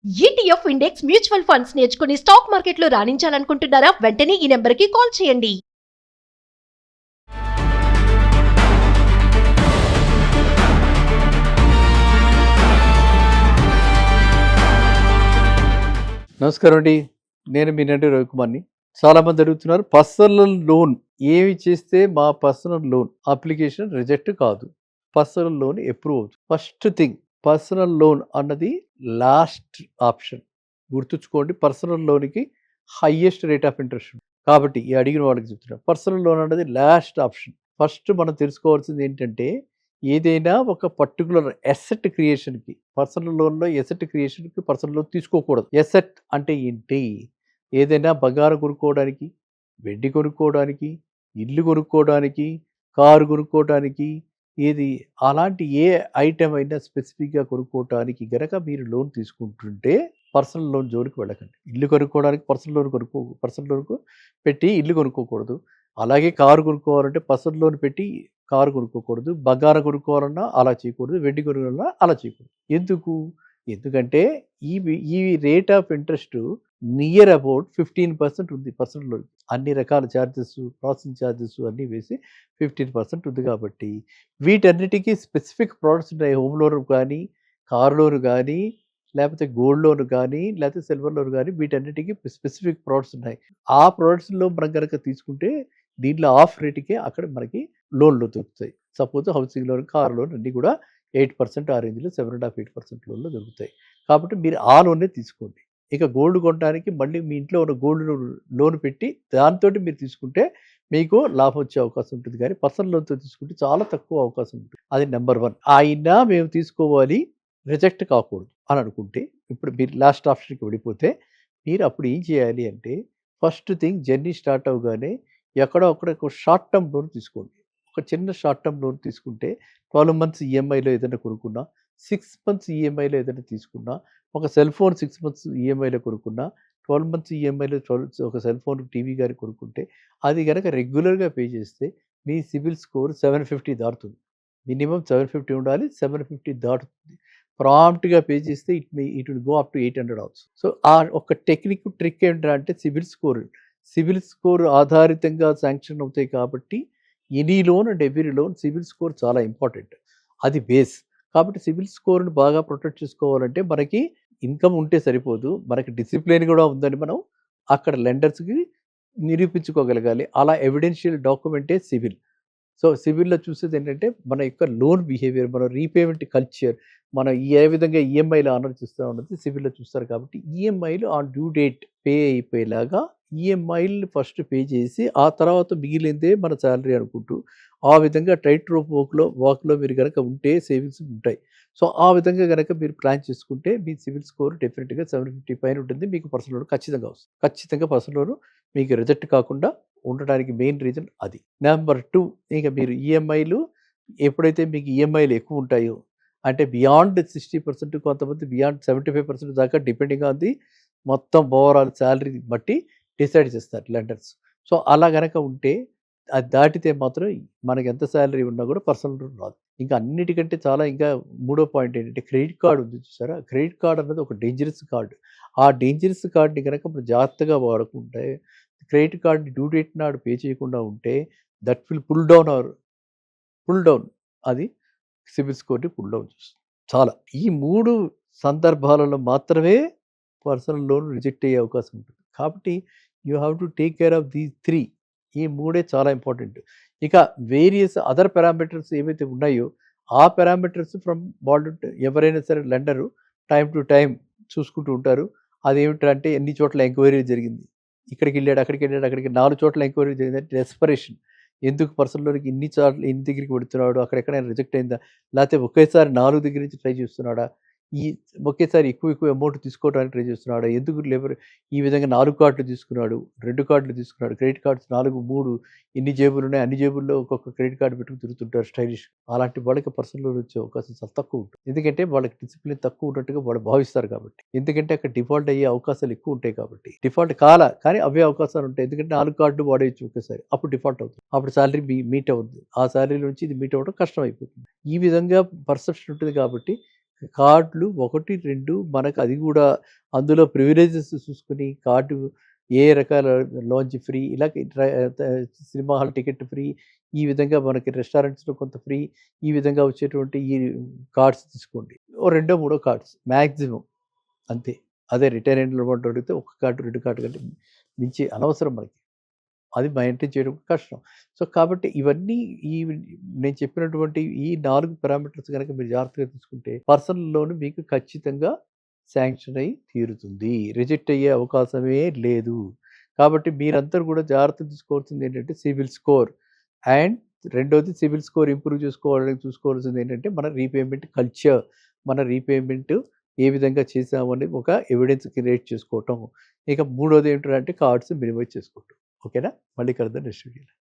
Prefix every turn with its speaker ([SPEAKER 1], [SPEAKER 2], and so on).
[SPEAKER 1] ETF index mutual funds నేర్చుకుని stock మార్కెట్లో రాణించాలనుకుంటున్నారా? వెంటనే ఈ నెంబర్కి కాల్ చేయండి.
[SPEAKER 2] నమస్కారం అండి. నేను మీ నటి రవికుమార్ని. చాలామంది అడుగుతున్నారు, పర్సనల్ లోన్ ఏమి చేస్తే మా పర్సనల్ లోన్ అప్లికేషన్ రిజెక్ట్ కాదు, పర్సనల్ లోన్ అప్రూవ్ అవుతుంది. ఫస్ట్ థింగ్, పర్సనల్ లోన్ అన్నది లాస్ట్ ఆప్షన్. గుర్తుంచుకోండి, పర్సనల్ లోన్కి హైయెస్ట్ రేట్ ఆఫ్ ఇంట్రెస్ట్ ఉంది. కాబట్టి ఈ అడిగిన వాళ్ళకి చెప్తున్నా, పర్సనల్ లోన్ అన్నది లాస్ట్ ఆప్షన్. ఫస్ట్ మనం తెలుసుకోవాల్సింది ఏంటంటే, ఏదైనా ఒక పర్టికులర్ ఎసెట్ క్రియేషన్కి, పర్సనల్ లోన్లో ఎసెట్ క్రియేషన్కి పర్సనల్ లోన్ తీసుకోకూడదు. ఎసెట్ అంటే ఏంటి? ఏదైనా బంగారం కొనుక్కోవడానికి, వెండి కొనుక్కోవడానికి, ఇల్లు కొనుక్కోవడానికి, కారు కొనుక్కోవడానికి, ఏది అలాంటి ఏ ఐటెం అయినా స్పెసిఫిక్గా కొనుక్కోవడానికి గనక మీరు లోన్ తీసుకుంటుంటే పర్సనల్ లోన్ జోలికి వెళ్ళకండి. ఇల్లు కొనుక్కోవడానికి పర్సనల్ లోన్కు పెట్టి ఇల్లు కొనుక్కోకూడదు. అలాగే కారు కొనుక్కోవాలంటే పర్సనల్ లోన్ పెట్టి కారు కొనుక్కోకూడదు. బంగారం కొనుక్కోవాలన్నా అలా చేయకూడదు. వెండి కొనుక్కోవాలన్నా అలా చేయకూడదు. ఎందుకంటే ఈ rate of interest near about 15% ఉంది పర్సనల్ లోన్. అన్ని రకాల ఛార్జెస్, ప్రాసెసింగ్ ఛార్జెస్ అన్నీ వేసి 15% ఉంది. కాబట్టి వీటన్నిటికీ స్పెసిఫిక్ ప్రోడక్ట్స్ ఉన్నాయి. హోమ్ లోన్ కానీ, కార్ లోన్ కానీ, లేకపోతే గోల్డ్ లోన్ కానీ, లేకపోతే సిల్వర్ లోన్ కానీ, వీటన్నిటికీ స్పెసిఫిక్ ప్రోడక్ట్స్ ఉన్నాయి. ఆ ప్రోడక్ట్స్లో మనం కనుక తీసుకుంటే దీంట్లో ఆఫ్ రేటుకే అక్కడ మనకి లోన్లు దొరుకుతాయి. Suppose housing loan, car loan అన్నీ కూడా 8% ఆ రేంజ్లో 7.5-8% లోన్లు దొరుకుతాయి. కాబట్టి మీరు ఆ లోనే తీసుకోండి. ఇక గోల్డ్ కొనడానికి మళ్ళీ మీ ఇంట్లో ఉన్న గోల్డ్ లోన్ పెట్టి దాంతో మీరు తీసుకుంటే మీకు లాభం వచ్చే అవకాశం ఉంటుంది. కానీ పర్సనల్ లోన్తో తీసుకుంటే చాలా తక్కువ అవకాశం ఉంటుంది. అది నెంబర్ 1. అయినా మేము తీసుకోవాలి, రిజెక్ట్ కాకూడదు అని అనుకుంటే, ఇప్పుడు మీరు లాస్ట్ ఆప్షన్కి వెళ్ళిపోతే మీరు అప్పుడు ఏం చేయాలి అంటే, ఫస్ట్ థింగ్, జర్నీ స్టార్ట్ అవగానే ఎక్కడో ఒక షార్ట్ టర్మ్ లోన్ తీసుకోండి. ఒక చిన్న షార్ట్ టర్మ్ లోన్ తీసుకుంటే 12 months ఈఎంఐలో ఏదైనా కొనుక్కున్నా, 6 months ఈఎంఐలో ఏదైనా తీసుకున్నా, ఒక సెల్ ఫోన్ 6 months ఈఎంఐలో కొనుక్కున్నా, 12 months ఈఎంఐలో ఒక సెల్ ఫోన్, టీవీ కానీ కొనుక్కుంటే అది కనుక రెగ్యులర్గా పే చేస్తే మీ సిబిల్ స్కోర్ 750 దాటుతుంది. మినిమం 750 ఉండాలి. 750 దాటుతుంది. ప్రాంప్ట్గా పే చేస్తే it will go up to 800 hours. So ఆ ఒక ట్రిక్ ఏంటంటే సిబిల్ స్కోర్ ఆధారితంగా శాంక్షన్ అవుతాయి. కాబట్టి any loan and every loan CIBIL score చాలా ఇంపార్టెంట్. అది బేస్. కాబట్టి సిబిల్ స్కోర్ని బాగా ప్రొటెక్ట్ చేసుకోవాలంటే మనకి ఇన్కమ్ ఉంటే సరిపోదు, మనకి డిసిప్లిన్ కూడా ఉందని మనం అక్కడ లెండర్స్కి నిరూపించుకోగలగాలి. అలా ఎవిడెన్షియల్ డాక్యుమెంటే సిబిల్. సో సిబిల్లో చూసేది ఏంటంటే మన యొక్క లోన్ బిహేవియర్, మన రీపేమెంట్ కల్చర్, మనం ఏ విధంగా ఈఎంఐలో ఆనర్ చేస్తూ ఉన్నది సిబిల్లో చూస్తారు. కాబట్టి ఈఎంఐలు ఆన్ డ్యూ డేట్ పే అయిపోయేలాగా ఈఎంఐలు ఫస్ట్ పే చేసి ఆ తర్వాత మిగిలిందే మన శాలరీ అనుకుంటూ ఆ విధంగా టైట్ రోప్ వాక్లో మీరు కనుక ఉంటే సేవింగ్స్ ఉంటాయి. సో ఆ విధంగా కనుక మీరు ప్లాన్ చేసుకుంటే మీ సిబిల్ స్కోర్ డెఫినెట్గా 750 పైన ఉంటుంది. మీకు పర్సనల్ లోన్ ఖచ్చితంగా వస్తుంది. ఖచ్చితంగా పర్సనల్ లోన్ మీకు రిజెక్ట్ కాకుండా ఉండడానికి మెయిన్ రీజన్ అది. నెంబర్ 2, ఇక మీరు ఈఎంఐలు ఎప్పుడైతే మీకు ఈఎంఐలు ఎక్కువ ఉంటాయో, అంటే బియాండ్ 60%, కొంతమంది బియాండ్ 75% దాకా, డిపెండింగ్ ఆన్ ది మొత్తం ఓవరాల్ శాలరీ బట్టి డిసైడ్ చేస్తారు లెండర్స్. సో అలా కనుక ఉంటే అది దాటితే మాత్రం మనకి ఎంత శాలరీ ఉన్నా కూడా పర్సనల్ లోన్ రాదు. ఇంకా అన్నిటికంటే చాలా ఇంకా మూడో పాయింట్ ఏంటంటే, క్రెడిట్ కార్డు ఉంది చూసారా? క్రెడిట్ కార్డ్ అన్నది ఒక డేంజరస్ కార్డు. ఆ డేంజరస్ కార్డ్ని కనుక మనం జాగ్రత్తగా వాడుకుంటే, క్రెడిట్ కార్డ్ని డ్యూ డేట్ నాడు పే చేయకుండా ఉంటే దట్ విల్ పుల్ డౌన్ అది సిబిల్ స్కోర్ని పుల్ డౌన్ చేస్తుంది. చాలా ఈ 3 సందర్భాలలో మాత్రమే పర్సనల్ లోన్ రిజెక్ట్ అయ్యే అవకాశం ఉంటుంది. కాబట్టి you have to take care of these 3. ఈ 3 చాలా ఇంపార్టెంట్. ఇక వేరియస్ అదర్ పారామీటర్స్ ఏవైతే ఉన్నాయో ఆ పారామీటర్స్ ఫ్రమ్ వాళ్ళు ఎవరైనా సరే లెండరు టైం టు టైం చూసుకుంటూ ఉంటారు. అదేమిటంటే ఎన్ని చోట్ల ఎంక్వైరీ జరిగింది, ఇక్కడికి వెళ్ళాడు, అక్కడికి 4 చోట్ల ఎంక్వైరీ జరిగిందంటే డెస్పరేషన్. ఎందుకు పర్సనల్ లోన్కి ఇన్ని దగ్గరికి పెడుతున్నాడు, అక్కడెక్కడైనా రిజెక్ట్ అయిందా, లేకపోతే ఒకేసారి 4 దగ్గర నుంచి ట్రై చేస్తున్నాడా, ఒకేసారి ఎక్కువ అమౌంట్ తీసుకోవడానికి ట్రై చేస్తున్నాడు, ఎందుకు ఈ విధంగా 4 కార్డులు తీసుకున్నాడు, 2 కార్డులు తీసుకున్నాడు, క్రెడిట్ కార్డ్స్ 3 ఎన్ని జేబులు ఉన్నాయి, అన్ని జేబుల్లో ఒక్కొక్క క్రెడిట్ కార్డు పెట్టుకుని తిరుగుతుంటారు స్టైలిష్. అలాంటి వాళ్ళకి పర్సనల్ లోన్ వచ్చే అవకాశం చాలా తక్కువ ఉంటుంది. ఎందుకంటే వాళ్ళకి డిసిప్లిన్ తక్కువ ఉన్నట్టుగా వాళ్ళు భావిస్తారు. కాబట్టి ఎందుకంటే అక్కడ డిఫాల్ట్ అయ్యే అవకాశాలు ఎక్కువ ఉంటాయి. కాబట్టి డిఫాల్ట్ కానీ అవే అవకాశాలు ఉంటాయి. ఎందుకంటే 4 కార్డులు వాడేయచ్చు ఒకేసారి, అప్పుడు డిఫాల్ట్ అవుతుంది. అప్పుడు శాలరీ మీట్ అవుతుంది. ఆ శాలరీ నుంచి ఇది మీట్ అవ్వడం కష్టం అయిపోతుంది. ఈ విధంగా పర్సెప్షన్ ఉంటుంది. కాబట్టి కార్డులు 1, 2 మనకు అది కూడా అందులో ప్రివిలేజెస్ చూసుకొని కార్డు ఏ రకాల లాంచ్ ఫ్రీ, ఇలా సినిమా హాల్ టికెట్ ఫ్రీ, ఈ విధంగా మనకి రెస్టారెంట్స్లో కొంత ఫ్రీ, ఈ విధంగా వచ్చేటువంటి ఈ కార్డ్స్ తీసుకోండి. ఓ 2, 3 కార్డ్స్ మ్యాక్సిమం అంతే. అదే రిటైర్ అయిన వాళ్ళు అడిగితే 1 కార్డు 2 కార్డు కంటే మించి అనవసరం మనకి. అది మెయింటైన్ చేయడం కష్టం. సో కాబట్టి ఇవన్నీ నేను చెప్పినటువంటి ఈ 4 పారామీటర్స్ కనుక మీరు జాగ్రత్తగా తీసుకుంటే పర్సనల్ లోన్ మీకు ఖచ్చితంగా శాంక్షన్ అయ్యి తీరుతుంది. రిజెక్ట్ అయ్యే అవకాశమే లేదు. కాబట్టి మీరందరూ కూడా జాగ్రత్త తీసుకోవాల్సింది ఏంటంటే సిబిల్ స్కోర్. అండ్ రెండోది సిబిల్ స్కోర్ ఇంప్రూవ్ చూసుకోవాల్సింది ఏంటంటే మన రీపేమెంట్ కల్చర్. మన రీపేమెంట్ ఏ విధంగా చేసామని ఒక ఎవిడెన్స్ క్రియేట్ చేసుకోవటం. ఇక మూడోది ఏంటంటే కార్డ్స్ మినిమైజ్ చేసుకోవటం. ఓకేనా? మళ్ళీ కలుద్దాం నెక్స్ట్ వీడియోలో.